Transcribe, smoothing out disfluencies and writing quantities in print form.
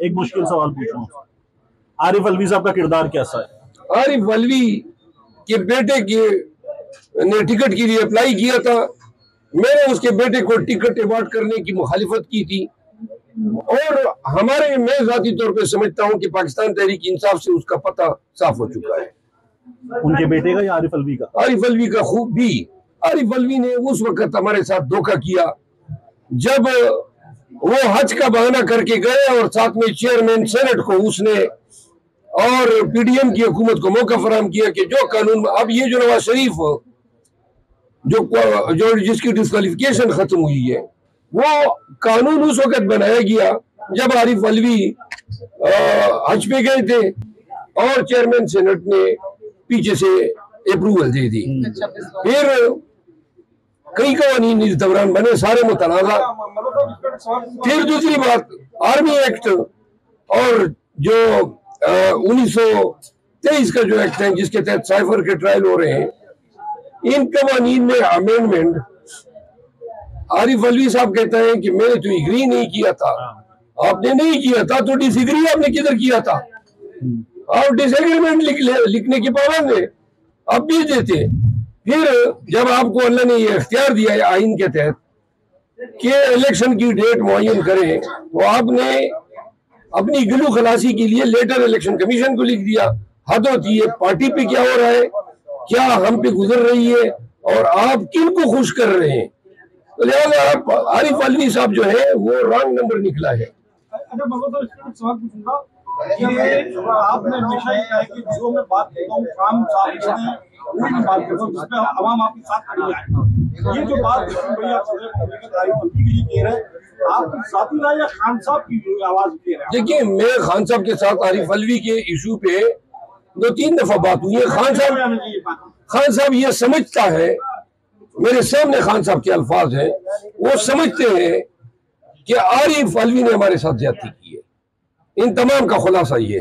एक मुश्किल सवाल पूछूं, आरिफ अलवी साहब का किरदार कैसा है? आरिफ अलवी के बेटे के ने टिकट के लिए अप्लाई किया था। मैंने उसके बेटे को टिकट अवार्ड करने की मुखालिफत की थी और मैं जाती तौर पे समझता हूं कि पाकिस्तान तहरीक इंसाफ से उसका पता साफ हो चुका है। उनके बेटे का या आरिफ अलवी का? आरिफ अलवी का खूब भी। आरिफ अलवी ने उस वक्त हमारे साथ धोखा किया जब वो हज का बहाना करके गए और साथ में चेयरमैन सेनेट को उसने और पीडीएम की हुकूमत को मौका फराहम किया कि जो कानून अब ये जो नवाज शरीफ जो जिसकी डिस्क्वालिफिकेशन खत्म हुई है वो कानून उस वक्त बनाया गया जब आरिफ अलवी हज पे गए थे और चेयरमैन सेनेट ने पीछे से अप्रूवल दे दी। फिर कई कवानीन इस दौरान बने, सारे मुतनाज़ा। फिर दूसरी बात, आर्मी एक्ट और जो 1923 का जो एक्ट है जिसके तहत साइफर के ट्रायल हो रहे हैं, इन कवानीन में अमेंडमेंट आरिफ अलवी साहब कहता है कि मैंने तो एग्री नहीं किया था। आपने नहीं किया था तो डिसएग्री आपने किधर किया था? आप डिसएग्रीमेंट लिखने के पाबंद है, आप भी देते। फिर जब आपको अल्लाह ने ये इख्तियार दिया है आइन के तहत कि इलेक्शन की डेट मुअय्यन करें, तो आपने अपनी गिलू खलासी के लिए लेटर इलेक्शन कमीशन को लिख दिया। हद होती है, पार्टी पे क्या हो रहा है, क्या हम पे गुजर रही है और आप किन को खुश कर रहे हैं। तो लिहाजा आप आरिफ अलवी साहब जो है वो रॉन्ग नंबर निकला है। सवाल पूछूंगा, आपने हमेशा ये कहा है कि जो मैं बात करता हूँ काम साफ कोई भी बात करता हूँ जिसमें आवाम आपके साथ खड़ी है। ये जो बात भैया आप साथी राय या खान साहब की आवाज दे रहे हैं? देखिए, मैं खान साहब के साथ आरिफ अलवी के इशू पे 2-3 दफा बात हुई है। खान साहब ये समझता है, मेरे सामने खान साहब के अल्फाज हैं, वो समझते हैं कि आरिफ अलवी ने हमारे साथ ज्यादती की है। इन तमाम का खुलासा ये